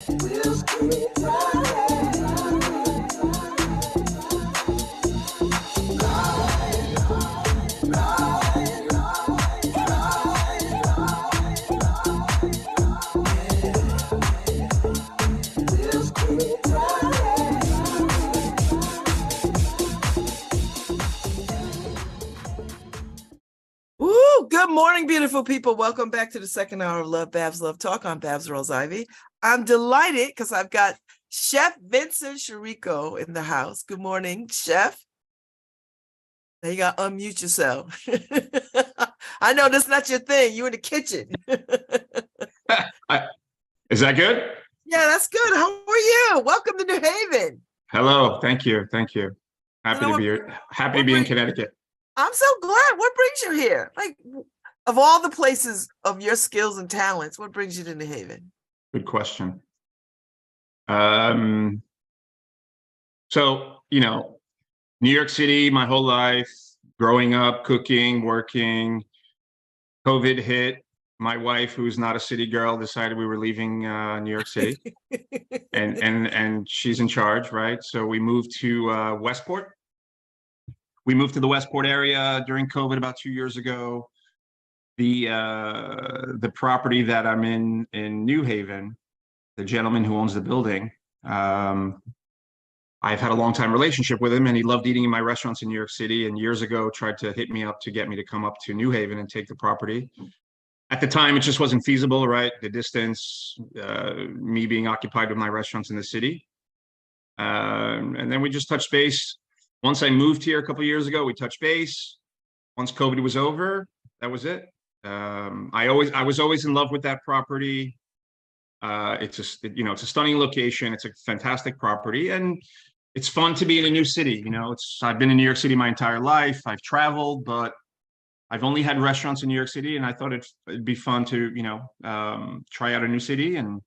Good morning, beautiful people. Welcome back to the second hour of LoveBabz, LoveTalk. I'm Babz Rawls-Ivy. I'm delighted because I've got Chef Vincent Chirico in the house. Good morning, Chef. Now you got to unmute yourself. I know that's not your thing. You're in the kitchen. Is that good? Yeah, that's good. How are you? Welcome to New Haven. Hello. Thank you. Thank you. Happy to be here. Happy to be in Connecticut. I'm so glad. What brings you here? Like, of all the places of your skills and talents, what brings you to New Haven? Good question. So, New York City, my whole life, growing up, cooking, working. COVID hit. My wife, who's not a city girl, decided we were leaving New York City, and she's in charge, right? So we moved to Westport. We moved to the Westport area during COVID about 2 years ago. The property that I'm in New Haven, the gentleman who owns the building, I've had a long time relationship with him, and he loved eating in my restaurants in New York City, and years ago tried to hit me up to get me to come up to New Haven and take the property. At the time, it just wasn't feasible, right? The distance, me being occupied with my restaurants in the city. And then we just touched base. Once I moved here a couple of years ago, we touched base. Once COVID was over, that was it. I was always in love with that property. It's a stunning location. It's a fantastic property, and it's fun to be in a new city. I've been in New York City my entire life. I've traveled, but I've only had restaurants in New York City, and I thought it'd be fun to, try out a new city. And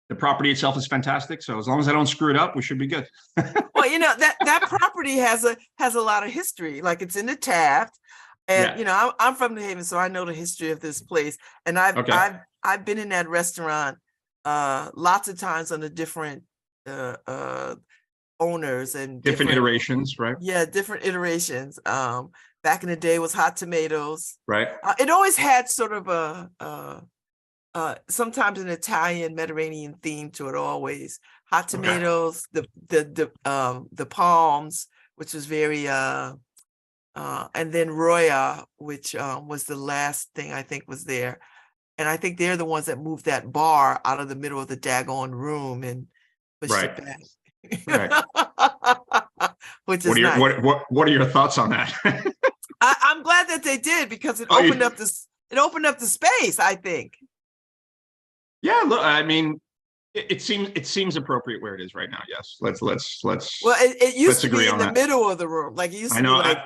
the property itself is fantastic. So as long as I don't screw it up, we should be good. Well, that property has a lot of history. Like, it's in the Taft, and I'm from New Haven, so I know the history of this place. And I've been in that restaurant lots of times under different owners and different iterations, right? Yeah, different iterations. Back in the day, it was Hot Tomatoes, right? It always had sort of sometimes an Italian Mediterranean theme to it. Always Hot Tomatoes, the Palms, which was very and then Roya, which was the last thing I think was there. And I think they're the ones that moved that bar out of the middle of the daggone room and pushed it back. Right. Which is nice. What are your thoughts on that? I'm glad that they did, because it opened up the space, I think. Yeah, look, I mean, it seems appropriate where it is right now. Yes, let's. Well, it used to be in the middle of the room, like it used to be like.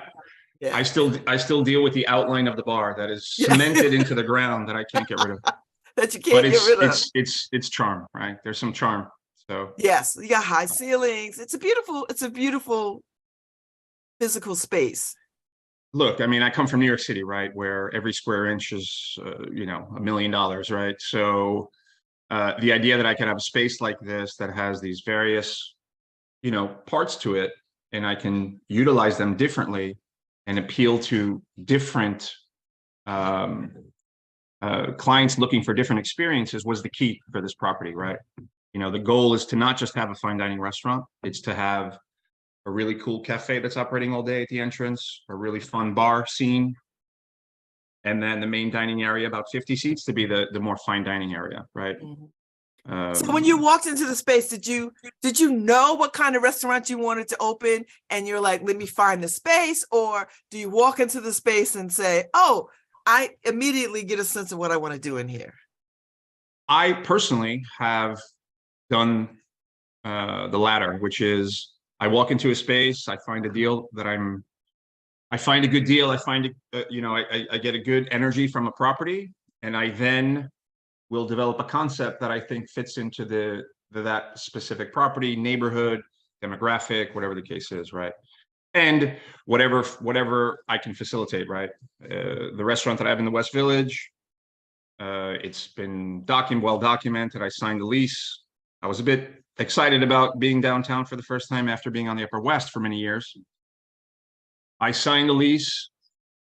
I still deal with the outline of the bar that is cemented into the ground that I can't get rid of. That you can't get rid of. It's charm, right? There's some charm. So yes, you got high ceilings. It's a beautiful physical space. Look, I mean, I come from New York City, right, where every square inch is, $1 million, right? So the idea that I can have a space like this that has these various, parts to it, and I can utilize them differently and appeal to different clients looking for different experiences was the key for this property, right? The goal is to not just have a fine dining restaurant, it's to have a really cool cafe that's operating all day at the entrance, a really fun bar scene, and then the main dining area, about 50 seats, to be the more fine dining area, right? Mm-hmm. So when you walked into the space, did you know what kind of restaurant you wanted to open, and you're like, let me find the space? Or do you walk into the space and say, oh, I immediately get a sense of what I want to do in here? I personally have done the latter, which is I walk into a space, I find a deal that I find a good deal. I find I get a good energy from a property, and I then will develop a concept that I think fits into that specific property, neighborhood, demographic, whatever the case is, right? And whatever I can facilitate, right? The restaurant that I have in the West Village, it's been well documented. I signed the lease I was a bit excited about being downtown for the first time after being on the Upper West for many years. I signed a lease,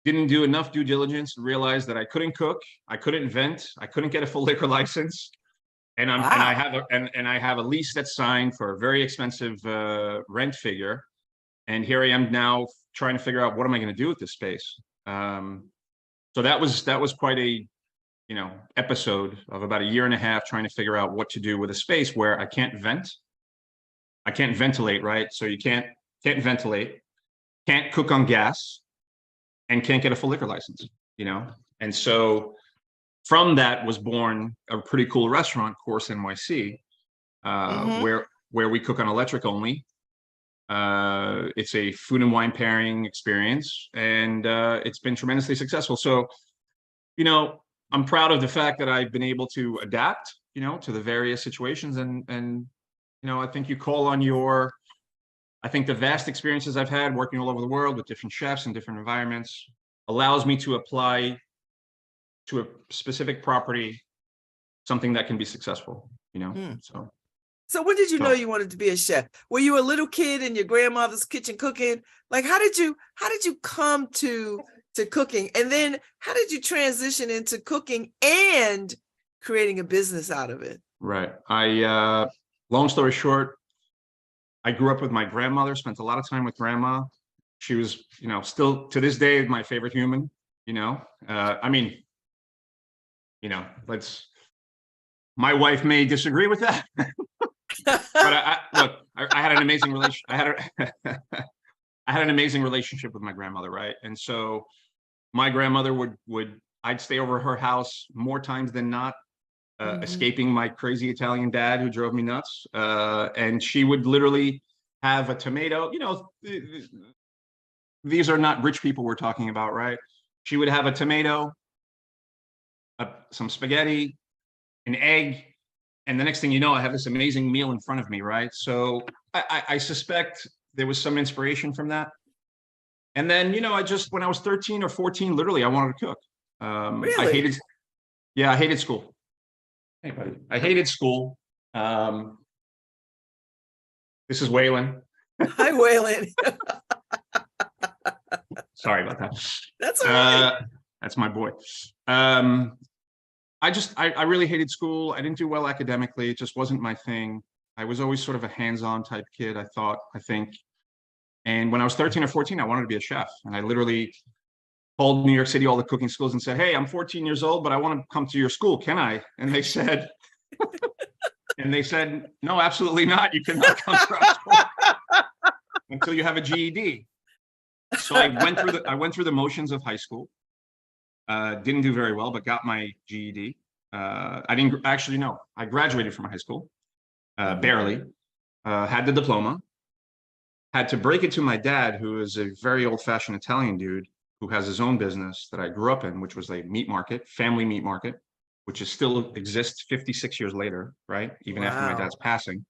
didn't do enough due diligence, realized that I couldn't cook, I couldn't vent, I couldn't get a full liquor license. And I Wow. have I have a lease that's signed for a very expensive rent figure. And here I am now trying to figure out what am I going to do with this space. So that was quite a episode of about a year and a half trying to figure out what to do with a space where I can't ventilate, right? So you can't ventilate, can't cook on gas, and can't get a full liquor license, And so from that was born a pretty cool restaurant, Course NYC, where we cook on electric only. It's a food and wine pairing experience, and it's been tremendously successful. So, I'm proud of the fact that I've been able to adapt, to the various situations, and I think you call on I think the vast experiences I've had working all over the world with different chefs and different environments allows me to apply to a specific property something that can be successful, So when did you know you wanted to be a chef? Were you a little kid in your grandmother's kitchen cooking? Like, how did you come to cooking? And then how did you transition into cooking and creating a business out of it? Right. Long story short, I grew up with my grandmother, spent a lot of time with grandma. She was, still to this day, my favorite human, my wife may disagree with that. But I had an amazing I had an amazing relationship with my grandmother, right? And so my grandmother I'd stay over her house more times than not, escaping my crazy Italian dad who drove me nuts. And she would literally have a tomato, these are not rich people we're talking about, right? She would have a tomato, some spaghetti, an egg, and the next thing you know, I have this amazing meal in front of me, right? So I suspect there was some inspiration from that. And then, when I was 13 or 14, literally, I wanted to cook. Really? I hated school. Hey, buddy. I hated school. This is Waylon. Hi, Waylon. Sorry about that. That's all right. That's my boy. I really hated school. I didn't do well academically. It just wasn't my thing. I was always sort of a hands-on type kid, I think. And when I was 13 or 14, I wanted to be a chef. And I literally called New York City, all the cooking schools, and said, hey, I'm 14 years old, but I want to come to your school. Can I? And they said, no, absolutely not. You cannot come to our school until you have a GED. So I went through the motions of high school. Didn't do very well, but got my GED. I didn't actually know. I graduated from high school, barely. Had the diploma. Had to break it to my dad, who is a very old-fashioned Italian dude who has his own business that I grew up in, which was a meat market, family meat market, which is still exists 56 years later, right? Even after my dad's passing.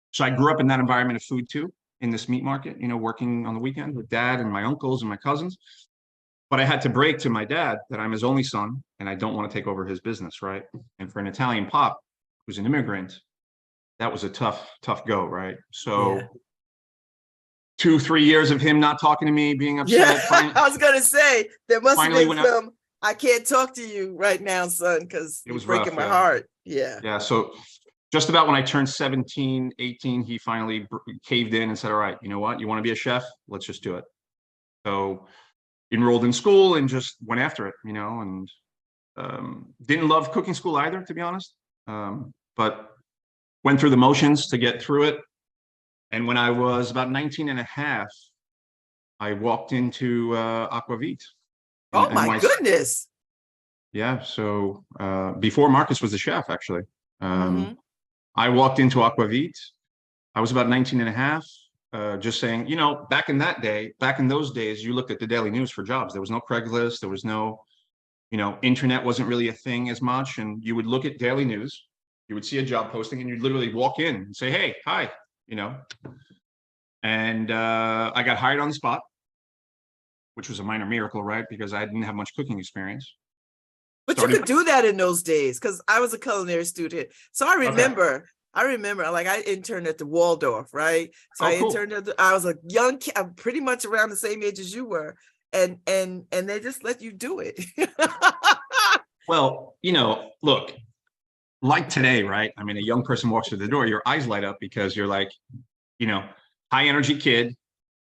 So I grew up in that environment of food too, in this meat market, working on the weekend with dad and my uncles and my cousins. But I had to break to my dad that I'm his only son and I don't want to take over his business, right? And for an Italian pop who's an immigrant, that was a tough go, right? So 2-3 years of him not talking to me, being upset. I was gonna say there must have been some. I can't talk to you right now, son, because it was breaking my heart. Yeah. So just about when I turned 17, 18, he finally caved in and said, all right, you know what? You want to be a chef? Let's just do it. So enrolled in school and just went after it, and didn't love cooking school either, to be honest. But went through the motions to get through it. And when I was about 19 and a half, I walked into Aquavit. Oh my goodness. Yeah. So before Marcus was the chef, actually. I walked into Aquavit. I was about 19 and a half. Just saying, back in those days, you looked at the daily news for jobs. There was no Craigslist. There was no, internet wasn't really a thing as much. And you would look at daily news, you would see a job posting and you'd literally walk in and say, hey, hi, And I got hired on the spot, which was a minor miracle, right? Because I didn't have much cooking experience. But you could do that in those days because I was a culinary student. So I remember, like I interned at the Waldorf, right? So I interned at I was a young kid, I'm pretty much around the same age as you were. And they just let you do it. Well, look, like today, right? I mean, a young person walks through the door, your eyes light up because you're like, high energy kid,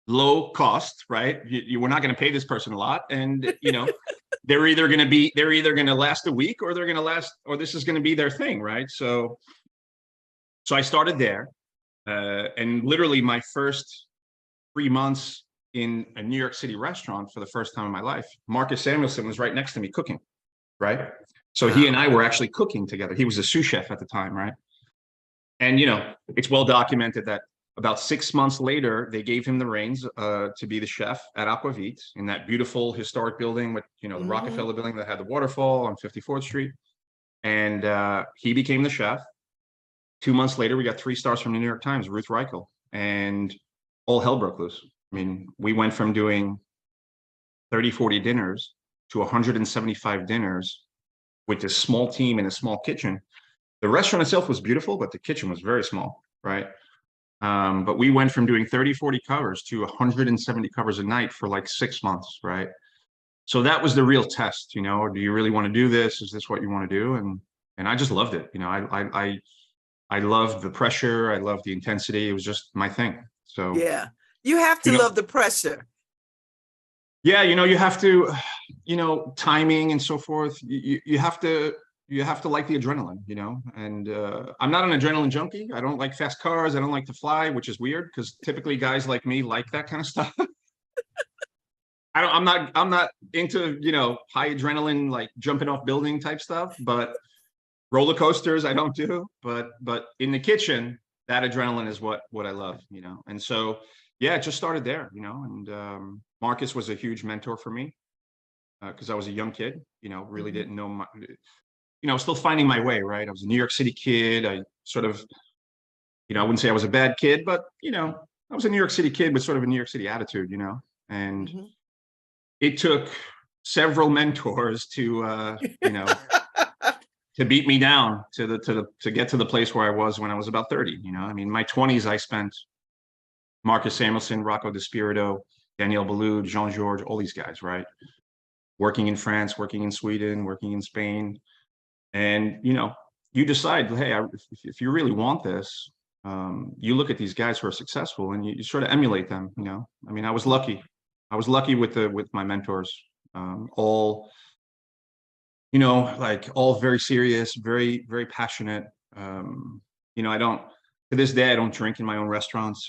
low cost, right? You we're not going to pay this person a lot. And, they're either going to last a week or or this is going to be their thing. Right. So I started there. And literally my first 3 months in a New York City restaurant for the first time in my life, Marcus Samuelsson was right next to me cooking. Right. So he and I were actually cooking together. He was a sous chef at the time. Right. And, it's well documented that about 6 months later, they gave him the reins to be the chef at Aquavit in that beautiful historic building with, the Rockefeller building that had the waterfall on 54th Street. And he became the chef. 2 months later, we got 3 stars from the New York Times, Ruth Reichel, and all hell broke loose. I mean, we went from doing 30, 40 dinners to 175 dinners with this small team in a small kitchen. The restaurant itself was beautiful, but the kitchen was very small, right? But we went from doing 30, 40 covers to 170 covers a night for like 6 months, right? So that was the real test, do you really want to do this? Is this what you want to do? And I just loved it. I loved the pressure. I loved the intensity. It was just my thing. So yeah, you have to love the pressure. Yeah, you have to, timing and so forth. You have to like the adrenaline, and I'm not an adrenaline junkie. I don't like fast cars. I don't like to fly, which is weird because typically guys like me like that kind of stuff. I'm not into, high adrenaline, like jumping off building type stuff, but roller coasters I don't do. But in the kitchen, that adrenaline is what I love, and so, yeah, it just started there, and Marcus was a huge mentor for me because I was a young kid, really didn't know still finding my way, right? I was a New York City kid. I sort of, I wouldn't say I was a bad kid, but, I was a New York City kid with sort of a New York City attitude, and it took several mentors to, to beat me down to get to the place where I was when I was about 30, I mean, my 20s, I spent Marcus Samuelsson, Rocco DiSpirito, Daniel Boulud, Jean-Georges, all these guys, right? Working in France, working in Sweden, working in Spain. And, you decide, hey, if you really want this, you look at these guys who are successful and you sort of emulate them, I mean, I was lucky. With my mentors, all, like all very serious, very, very passionate. To this day, I don't drink in my own restaurants,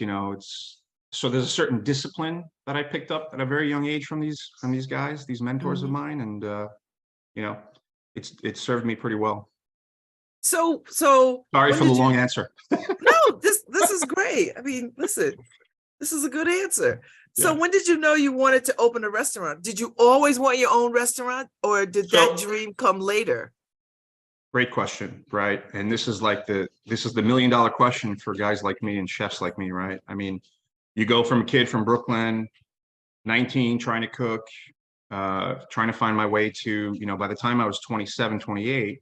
so there's a certain discipline that I picked up at a very young age from these guys, these mentors of mine. And, it served me pretty well. So sorry for the long answer. No, this is great. I mean, listen, this is a good answer. So when did you know you wanted to open a restaurant? Did you always want your own restaurant, or did that dream come later? Great question, right? And this is the $1 million question for guys like me and chefs like me, right? I mean, you go from a kid from Brooklyn, 19, trying to cook, trying to find my way to, by the time I was 27, 28,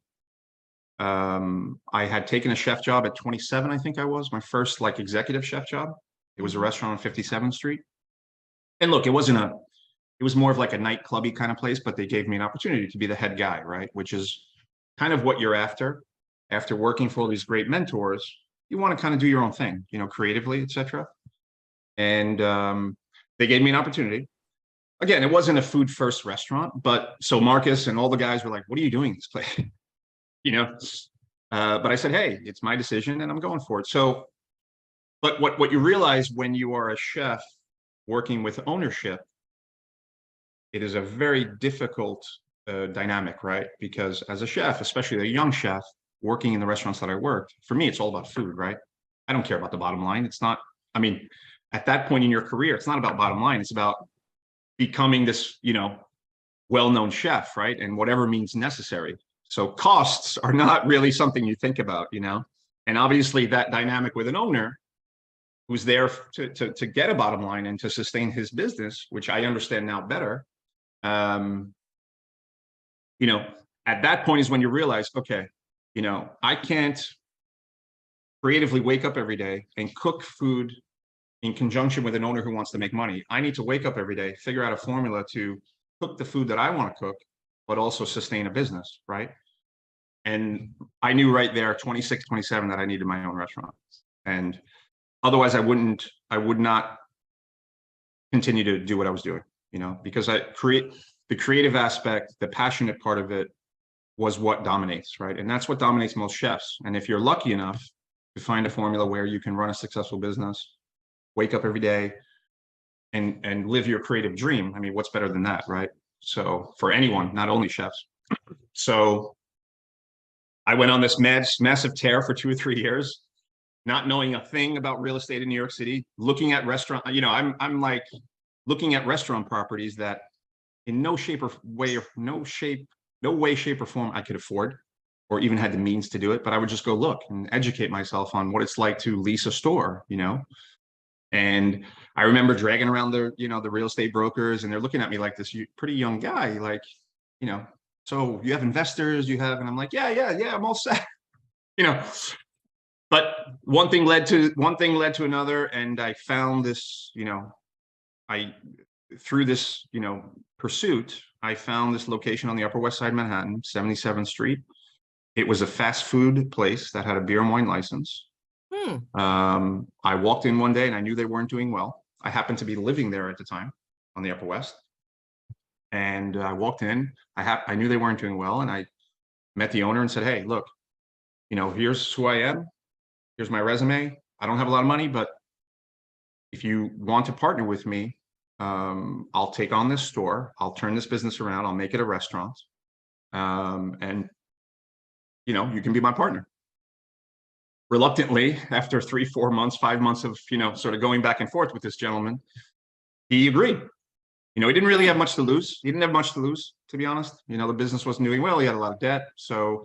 I had taken a chef job at 27, I think I was, my first like executive chef job. It was a restaurant on 57th Street. And look, it was more of like a nightclubby kind of place, but they gave me an opportunity to be the head guy, right? Which is kind of what you're after working for all these great mentors. You want to kind of do your own thing, creatively, etc. And they gave me an opportunity. Again, it wasn't a food first restaurant, but so Marcus and all the guys were like, what are you doing in this place? But I said, hey, it's my decision and I'm going for it. So, but what you realize when you are a chef working with ownership, it is a very difficult dynamic, right? Because as a chef, especially a young chef working in the restaurants that I worked, for me, it's all about food, right? I don't care about the bottom line. It's not, I mean, at that point in your career, it's not about bottom line. It's about becoming this, well-known chef, right? And whatever means necessary. So costs are not really something you think about, and obviously that dynamic with an owner who's there to get a bottom line and to sustain his business, which I understand now better. at that point is when you realize, okay, you know, I can't creatively wake up every day and cook food in conjunction with an owner who wants to make money. I need to wake up every day, figure out a formula to cook the food that I want to cook, but also sustain a business, right? And I knew right there, 26, 27, that I needed my own restaurant. And otherwise I would not continue to do what I was doing, you know, because the creative aspect, the passionate part of it was what dominates, right? And that's what dominates most chefs. And if you're lucky enough to find a formula where you can run a successful business, wake up every day and live your creative dream, I mean, what's better than that, right? So for anyone, not only chefs. So I went on this massive tear for 2 or 3 years, not knowing a thing about real estate in New York City, looking at restaurant, you know, I'm like looking at restaurant properties that in no way, shape or form I could afford or even had the means to do it. But I would just go look and educate myself on what it's like to lease a store, you know? And I remember dragging around the real estate brokers, and they're looking at me like this pretty young guy, like, you know, so you have investors, and I'm like, yeah, I'm all set, you know. But one thing led to another, and I found this, you know, through this, you know, pursuit, I found this location on the Upper West Side of Manhattan, 77th Street. It was a fast food place that had a beer and wine license. I walked in one day and I knew they weren't doing well. I happened to be living there at the time on the Upper West. And I walked in, I knew they weren't doing well. And I met the owner and said, hey, look, you know, here's who I am. Here's my resume. I don't have a lot of money, but if you want to partner with me, I'll take on this store. I'll turn this business around. I'll make it a restaurant. And, you know, you can be my partner. Reluctantly, after 3, 4 months, 5 months of, you know, sort of going back and forth with this gentleman, he agreed. You know, he didn't really have much to lose. He didn't have much to lose, to be honest. You know, the business wasn't doing well. He had a lot of debt. So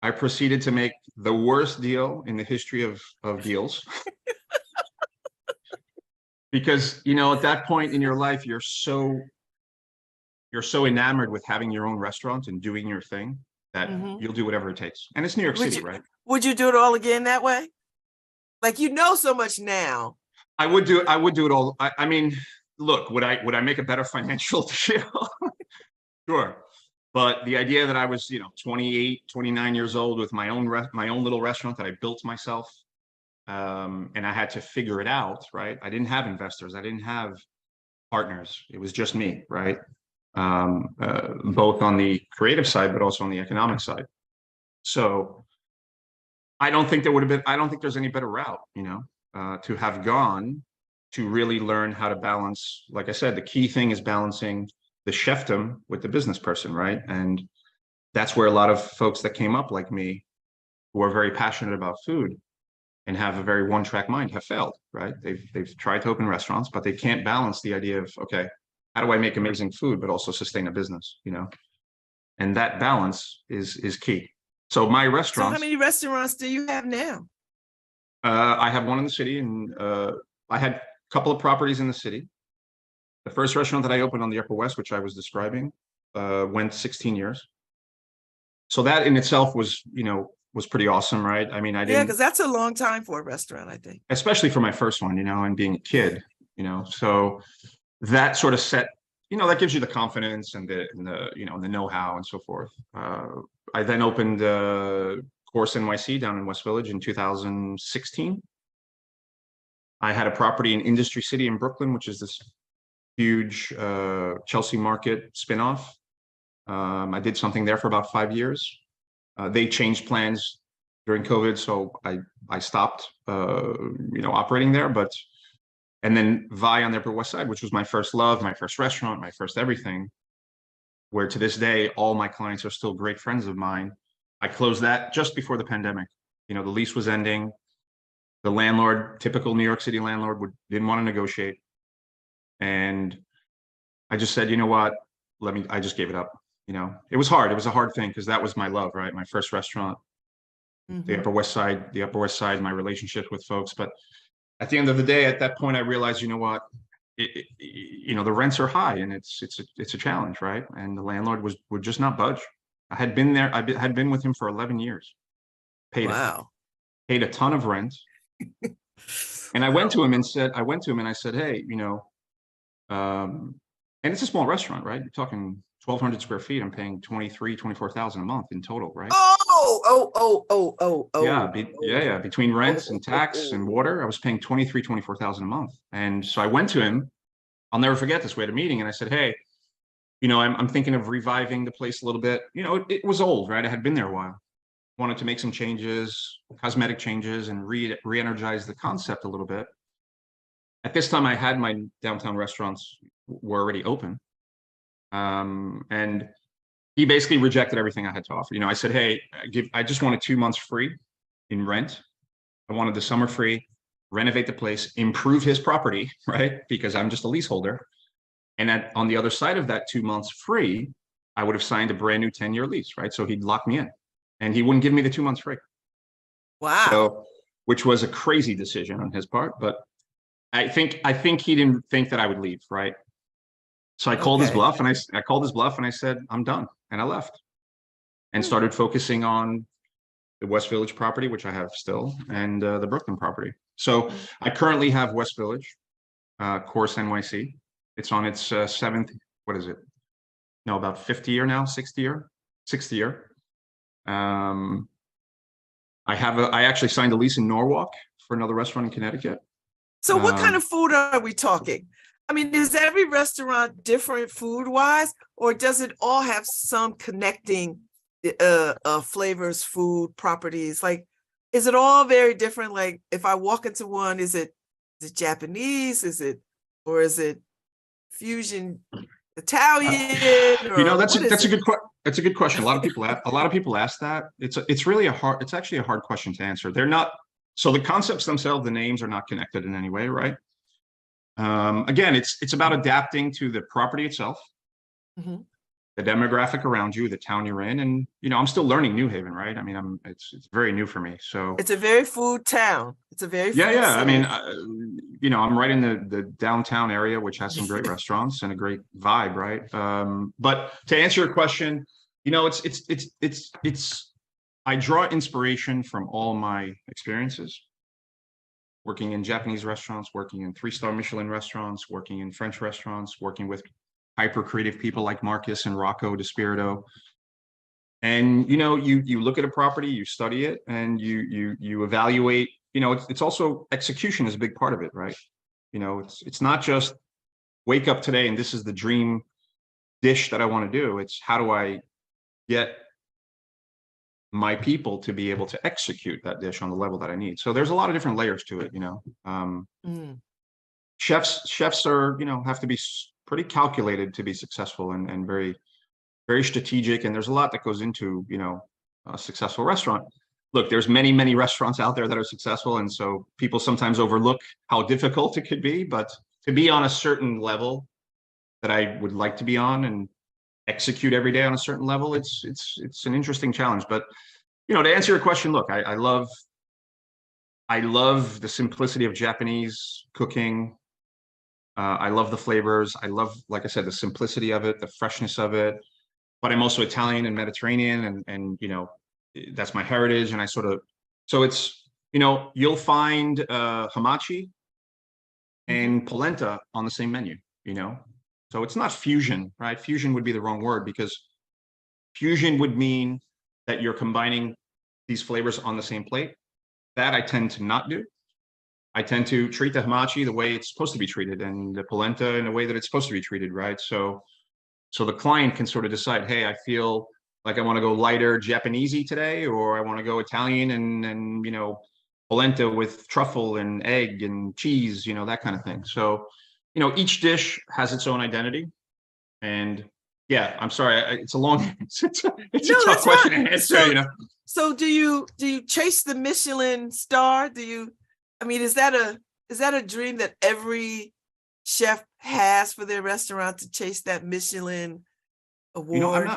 I proceeded to make the worst deal in the history of deals. Because, you know, at that point in your life, you're so enamored with having your own restaurant and doing your thing that you'll do whatever it takes. And it's New York City, right? Would you do it all again that way? Like, you know so much now. I would do it all. I mean, look, would I make a better financial deal? Sure. But the idea that I was, you know, 28, 29 years old with my own little restaurant that I built myself, and I had to figure it out, right? I didn't have investors. I didn't have partners. It was just me, right? Both on the creative side, but also on the economic side. So I don't think there's any better route, you know, to have gone to really learn how to balance. Like I said, the key thing is balancing the chefdom with the business person, right? And that's where a lot of folks that came up like me, who are very passionate about food and have a very one-track mind, have failed, right? They've tried to open restaurants, but they can't balance the idea of, okay, how do I make amazing food, but also sustain a business, you know? And that balance is key. So my restaurants. So how many restaurants do you have now? I have one in the city, and I had a couple of properties in the city. The first restaurant that I opened on the Upper West, which I was describing, went 16 years. So that in itself was, you know, was pretty awesome, right? I mean, Yeah, because that's a long time for a restaurant, I think. Especially for my first one, you know, and being a kid, you know, so that sort of set, you know, that gives you the confidence and the you know, the know-how and so forth. I then opened Course NYC down in West Village in 2016. I had a property in Industry City in Brooklyn, which is this huge Chelsea Market spinoff. I did something there for about 5 years. They changed plans during COVID, so I stopped, you know, operating there. And then Vi on the Upper West Side, which was my first love, my first restaurant, my first everything, where to this day, all my clients are still great friends of mine. I closed that just before the pandemic. You know, the lease was ending. The landlord, typical New York City landlord, didn't want to negotiate. And I just said, you know what, I just gave it up. You know, it was hard. It was a hard thing because that was my love, right? My first restaurant, the Upper West Side, my relationship with folks. But at the end of the day, at that point, I realized, you know what, you know, the rents are high and it's a challenge, right? And the landlord would just not budge. I had been there. Had been with him for 11 years. Wow. Paid a ton of rent. And I went to him and said, hey, and it's a small restaurant, right? You're talking 1,200 square feet. I'm paying 24,000 a month in total, right? Yeah. Between rents and tax and water, I was paying 24,000 a month. And so I went to him. I'll never forget this. We had a meeting, and I said, hey, I'm thinking of reviving the place a little bit. It was old, right? I had been there a while. Wanted to make some changes, cosmetic changes, and re-energize the concept a little bit. At this time, I had my downtown restaurants were already open. And he basically rejected everything I had to offer. I said, hey, I just wanted 2 months free in rent. I wanted the summer free, renovate the place, improve his property, right? Because I'm just a leaseholder. And on the other side of that 2 months free, I would have signed a brand new 10-year lease, right? So he'd lock me in, and he wouldn't give me the 2 months free. Wow. So, which was a crazy decision on his part, but I think he didn't think that I would leave, right? So I called his bluff, and I called his bluff, and I said, I'm done. And I left and started focusing on the West Village property, which I have still, and the Brooklyn property. So I currently have West Village, Course NYC. It's on its seventh, what is it? No, about 50th year now, sixth year. I actually signed a lease in Norwalk for another restaurant in Connecticut. So what kind of food are we talking? I mean, is every restaurant different food-wise, or does it all have some connecting flavors, food, properties? Like, is it all very different? Like, if I walk into one, is it Japanese? Is it fusion Italian? Or that's a good question. A lot of people ask that. It's actually a hard question to answer. They're not. So the concepts themselves, the names are not connected in any way, right? Again, it's about adapting to the property itself, the demographic around you, the town you're in, and I'm still learning New Haven, right? I mean, it's very new for me. So it's a very food town. It's a very food city. I mean, I'm right in the downtown area, which has some great restaurants and a great vibe, right? But to answer your question, I draw inspiration from all my experiences. Working in Japanese restaurants, working in 3-star Michelin restaurants, working in French restaurants, working with hyper creative people like Marcus and Rocco DeSpirito. And you look at a property, you study it, and you evaluate. It's also execution is a big part of it, right? It's not just wake up today and this is the dream dish that I want to do. It's how do I get my people to be able to execute that dish on the level that I need. So there's a lot of different layers to it, Chefs are, have to be pretty calculated to be successful and very, very strategic. And there's a lot that goes into, a successful restaurant. Look, there's many, many restaurants out there that are successful. And so people sometimes overlook how difficult it could be, but to be on a certain level that I would like to be on and execute every day on a certain level, it's an interesting challenge. But to answer your question, look, I love the simplicity of Japanese cooking. I love the flavors. I love, like I said, the simplicity of it, the freshness of it. But I'm also Italian and Mediterranean, and that's my heritage. And so it's you'll find hamachi and polenta on the same menu. So it's not fusion, right? Fusion would be the wrong word, because fusion would mean that you're combining these flavors on the same plate. That I tend to not do. I tend to treat the hamachi the way it's supposed to be treated, and the polenta in the way that it's supposed to be treated, right? So the client can sort of decide, hey, I feel like I want to go lighter Japanesey today, or I want to go Italian and polenta with truffle and egg and cheese, that kind of thing. So each dish has its own identity. And yeah, I'm sorry, it's a long, it's a tough question to answer. So do you chase the Michelin star? Is that a dream that every chef has for their restaurant, to chase that Michelin award?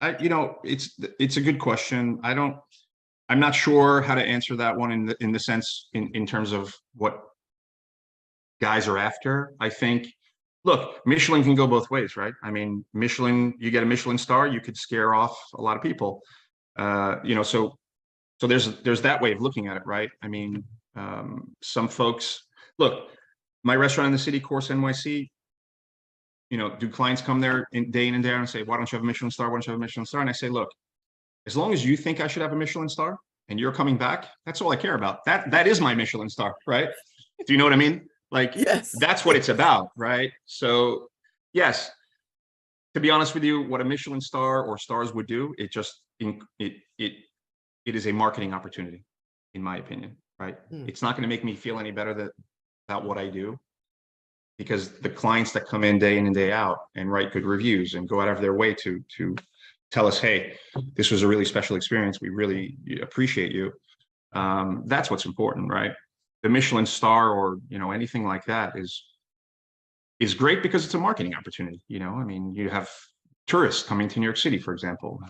It's a good question. I'm not sure how to answer that one in the sense in terms of what guys are after. I think look, Michelin can go both ways, right? I mean, Michelin, you get a Michelin star, you could scare off a lot of people. So there's that way of looking at it, right? I mean, some folks, look, my restaurant in the city, Course NYC, do clients come there day in and day out and say, why don't you have a Michelin star? Why don't you have a Michelin star? And I say, look, as long as you think I should have a Michelin star and you're coming back, that's all I care about. That is my Michelin star, right? Do you know what I mean? Like, Yes. That's what it's about, right? So yes, to be honest with you, what a Michelin star or stars would do, it is a marketing opportunity, in my opinion, right? It's not going to make me feel any better about what I do, because the clients that come in and day out and write good reviews and go out of their way to tell us, hey, this was a really special experience, we really appreciate you. That's what's important, right? The Michelin star or anything like that is great because it's a marketing opportunity. I mean, you have tourists coming to New York City, for example.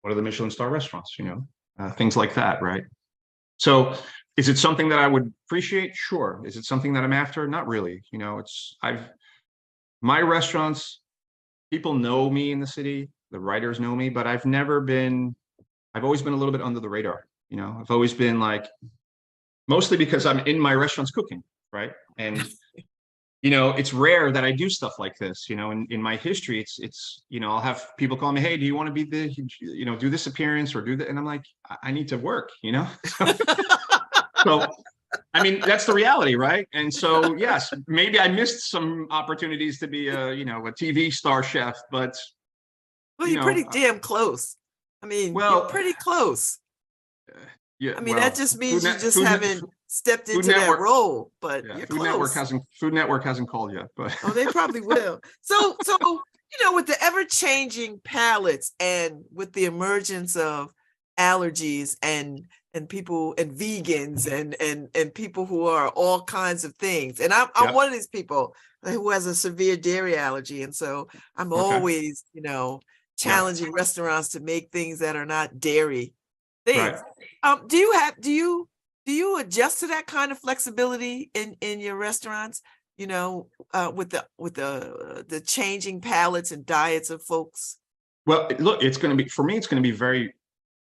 What are the Michelin star restaurants? Things like that, right? So is it something that I would appreciate? Sure. Is it something that I'm after? Not really. My restaurants, people know me in the city, the writers know me, but I've always been a little bit under the radar. I've always been like, mostly because I'm in my restaurants cooking, right? And it's rare that I do stuff like this. In my history, it's I'll have people call me, hey, do you want to be do this appearance or do that? And I'm like, I need to work, So, I mean, that's the reality, right? And so, yes, maybe I missed some opportunities to be a TV star chef, but well, you're pretty damn close. I mean, you're pretty close. Yeah, I mean, that just means you just haven't stepped into that role, but you're close. Food Network hasn't called yet, but oh, they probably will. So with the ever-changing palates and with the emergence of allergies and people and vegans and people who are all kinds of things, and I'm one of these people who has a severe dairy allergy, and so I'm always challenging restaurants to make things that are not dairy things. Right. Do you adjust to that kind of flexibility in your restaurants? With the changing palates and diets of folks. Well, look, it's going to be very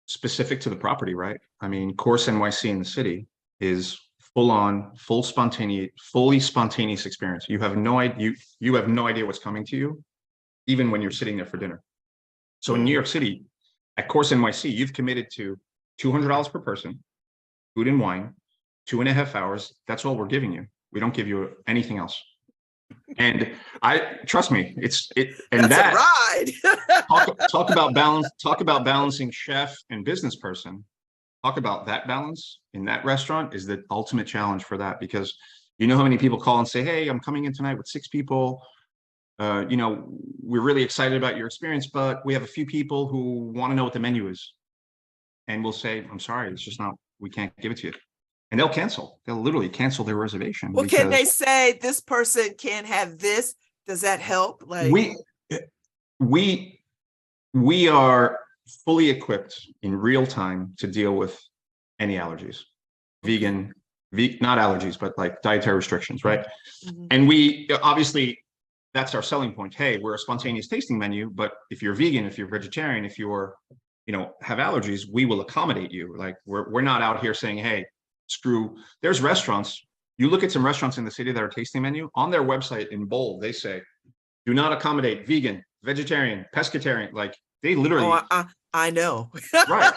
specific to the property, right? I mean, Course NYC in the city is fully spontaneous experience. You have no idea what's coming to you, even when you're sitting there for dinner. So in New York City, at Course NYC, you've committed to $200 per person, food and wine, 2.5 hours. That's all we're giving you. We don't give you anything else. And trust me, that's a ride. talk about balance. Talk about balancing chef and business person. Talk about that balance in that restaurant is the ultimate challenge for that, because how many people call and say, hey, I'm coming in tonight with 6 people. We're really excited about your experience, but we have a few people who want to know what the menu is. And we'll say, I'm sorry, it's just not, we can't give it to you. And they'll cancel. They'll literally cancel their reservation. Well, can they say this person can't have this? Does that help? Like we are fully equipped in real time to deal with any allergies, not allergies, but like dietary restrictions, right? Mm-hmm. And we obviously, that's our selling point. Hey, we're a spontaneous tasting menu, but if you're vegan, if you're vegetarian, if you're, have allergies, we will accommodate you. Like we're not out here saying, hey, there's restaurants. You look at some restaurants in the city that are tasting menu on their website in bold, they say, do not accommodate vegan, vegetarian, pescatarian. Like they literally. Oh, I know. Right.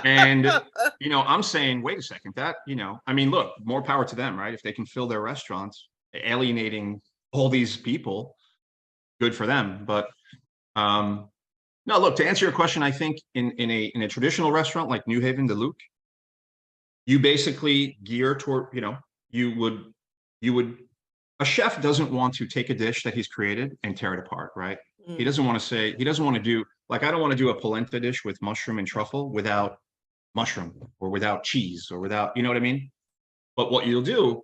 And, I'm saying, wait a second, I mean, look, more power to them, right? If they can fill their restaurants, alienating all these people, good for them. But, no, look, to answer your question, I think in a traditional restaurant like New Haven, the Luke, you basically gear toward, a chef doesn't want to take a dish that he's created and tear it apart, right? He doesn't want to do, like, I don't want to do a polenta dish with mushroom and truffle without mushroom or without cheese or without, you know what I mean? But what you'll do,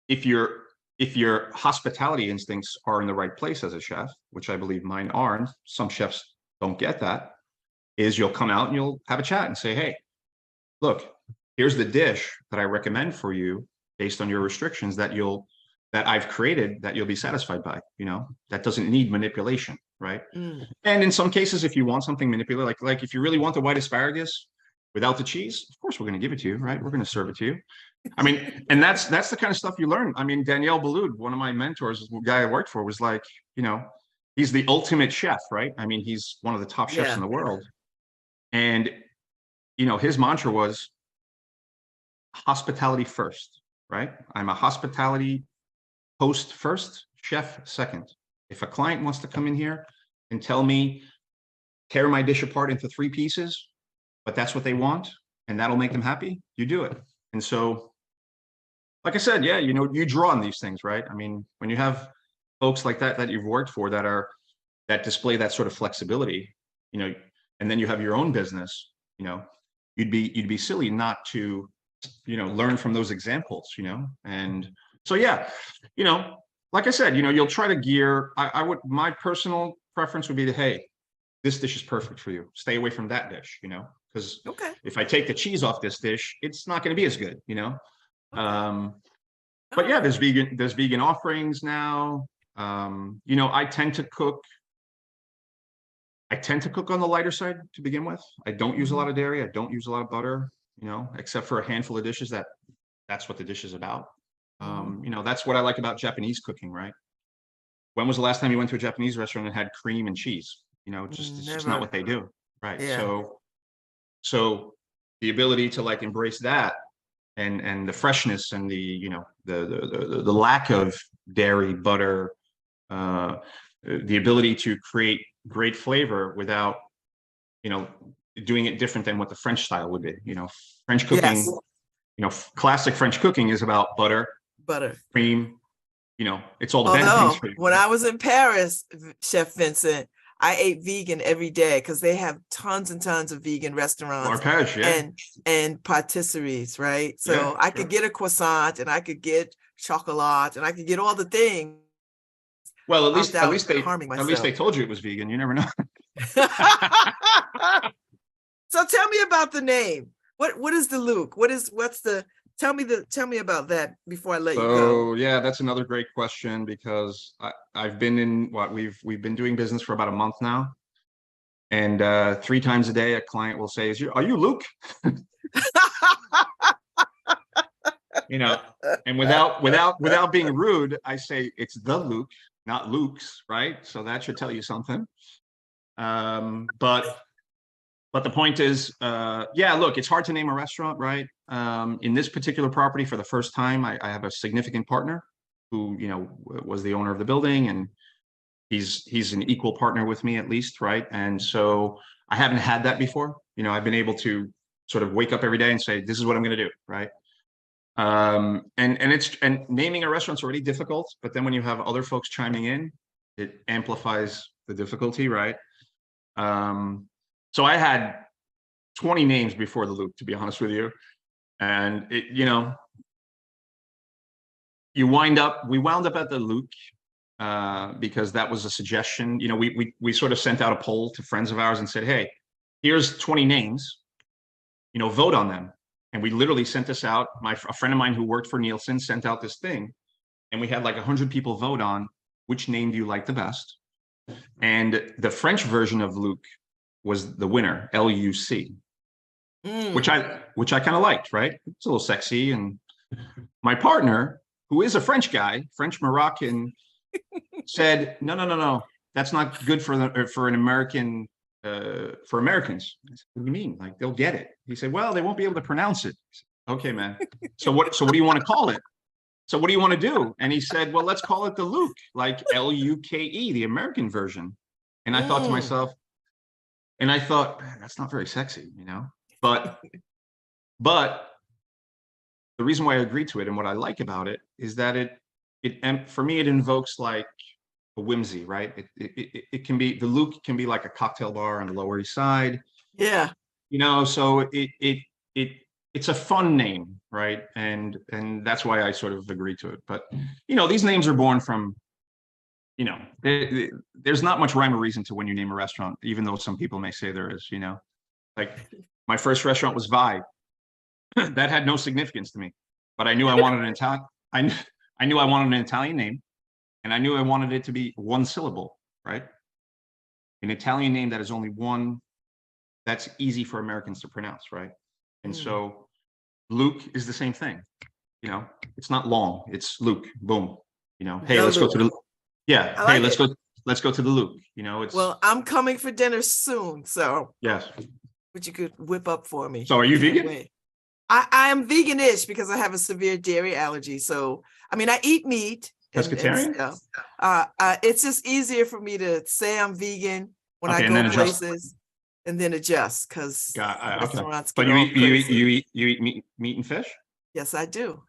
if your hospitality instincts are in the right place as a chef, which I believe mine are, and some chefs don't get that, is you'll come out and you'll have a chat and say, hey, look, here's the dish that I recommend for you based on your restrictions that you'll that I've created that you'll be satisfied by, that doesn't need manipulation, right? And in some cases, if you want something manipulated, like if you really want the white asparagus without the cheese, of course, we're going to give it to you, right? We're going to serve it to you. I mean, and that's the kind of stuff you learn. I mean, Danielle Boulud, one of my mentors, the guy I worked for, was like, he's the ultimate chef, right? I mean, he's one of the top chefs in the world. And, his mantra was hospitality first, right? I'm a hospitality host first, chef second. If a client wants to come in here and tell me, tear my dish apart into 3 pieces, but that's what they want, and that'll make them happy, you do it. And so, like I said, yeah, you draw on these things, right? I mean, when you have folks like that you've worked for that display that sort of flexibility, and then you have your own business, you'd be silly not to, learn from those examples, and so, yeah, like I said, you'll try to gear, my personal preference would be hey, this dish is perfect for you. Stay away from that dish, because if I take the cheese off this dish, it's not going to be as good, but yeah, there's vegan offerings now. I tend to cook on the lighter side to begin with. I don't use a lot of dairy. I don't use a lot of butter, except for a handful of dishes that's what the dish is about. That's what I like about Japanese cooking, right? When was the last time you went to a Japanese restaurant and had cream and cheese? It's just not what they do, right? Yeah. So the ability to embrace that and the freshness and the lack of dairy, butter, the ability to create great flavor without, doing it different than what the French style would be. French cooking, classic French cooking is about butter, cream, it's all the bad things. When I was in Paris, Chef Vincent, I ate vegan every day because they have tons and tons of vegan restaurants and patisseries, right? So I could get a croissant and I could get chocolate and I could get all the things. Well, at least they told you it was vegan. You never know. So tell me about the name. What is the Luke? Tell me about that before I let you go. Yeah, that's another great question because I've been in we've been doing business for about a month now. And 3 times a day a client will say, are you Luke? And without being rude, I say it's the Luke, not Luke's, right? So that should tell you something. But the point is, look, it's hard to name a restaurant, right? In this particular property, for the first time, I have a significant partner who, was the owner of the building, and he's an equal partner with me at least, right? And so I haven't had that before. I've been able to sort of wake up every day and say, this is what I'm going to do, right? And naming a restaurant's already difficult, but then when you have other folks chiming in, it amplifies the difficulty, right? So I had 20 names before the Luke, to be honest with you. And we wound up at the Luke because that was a suggestion. We sort of sent out a poll to friends of ours and said, hey, here's 20 names, vote on them. And we literally sent this out. A friend of mine who worked for Nielsen sent out this thing, and we had 100 people vote on which name do you like the best. And the French version of Luke was the winner, L-U-C, which I kind of liked, right? It's a little sexy. And my partner, who is a French guy, French Moroccan, said, no, that's not good for an American. For Americans. I said, what do you mean? They'll get it. He said, well, they won't be able to pronounce it. Said, okay, man. So what do you want to call it? So what do you want to do? And he said, well, let's call it the Luke, Luke, the American version. And I thought to myself, that's not very sexy, but the reason why I agreed to it and what I like about it is that it for me, it invokes a whimsy, right? It can be, the Luke can be like a cocktail bar on the Lower East Side. Yeah. So it's a fun name, right? And that's why I sort of agreed to it. But these names are born from, there's not much rhyme or reason to when you name a restaurant, even though some people may say there is. My first restaurant was Vi. That had no significance to me, but I knew I wanted an Italian. I knew I wanted an Italian name, and I knew I wanted it to be one syllable, right? An Italian name that is only one, that's easy for Americans to pronounce, right? And so Luke is the same thing. You know, it's not long, it's Luke, boom. You know, hey, let's go to the, yeah, hey, let's go to the Luke. You know, it's, well, I'm coming for dinner soon, so yes. what you could whip up for me. So are you vegan? I am vegan-ish because I have a severe dairy allergy. So, I mean, I eat meat. Pescatarian? It's just easier for me to say I'm vegan when I go places and then adjust because restaurants But get all crazy. you eat meat and fish? Yes, I do.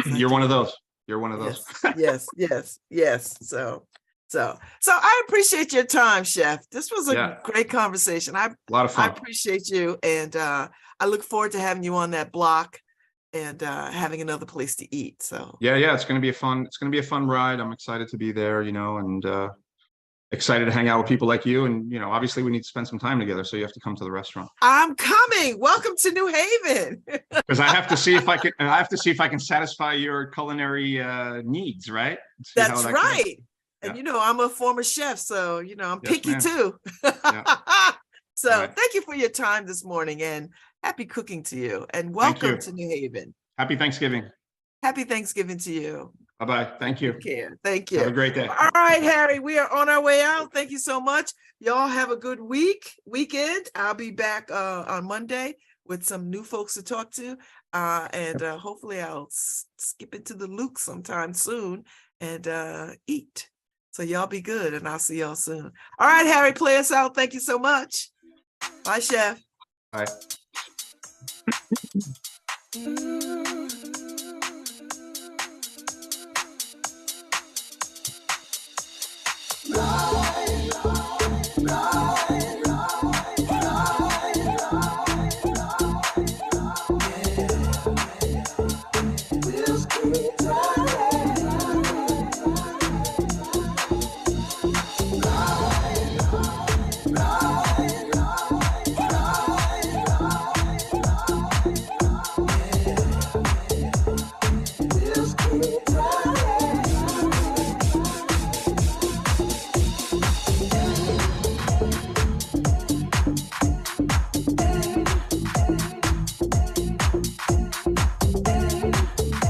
You're one of those. You're one of those. Yes. So I appreciate your time, Chef. This was a great conversation. A lot of fun. I appreciate you, and I look forward to having you on that block and having another place to eat. So yeah, it's going to be a fun ride. I'm excited to be there, you know, and excited to hang out with people like you. And you know, obviously we need to spend some time together, so you have to come to the restaurant. I'm coming. Welcome to New Haven. Because I have to see if I can satisfy your culinary needs, right? That's right. And you know, I'm a former chef, so you know, I'm picky too. So thank you for your time this morning, and happy cooking to you, and welcome to New Haven. Happy Thanksgiving. Happy Thanksgiving to you. Bye-bye. Thank you. Take care. Thank you. Have a great day. All right, Harry, we are on our way out. Thank you so much. Y'all have a good weekend. I'll be back on Monday with some new folks to talk to. And hopefully I'll skip into the Luke sometime soon and eat. So y'all be good, and I'll see y'all soon. All right, Harry, play us out. Thank you so much. Bye, Chef. Bye.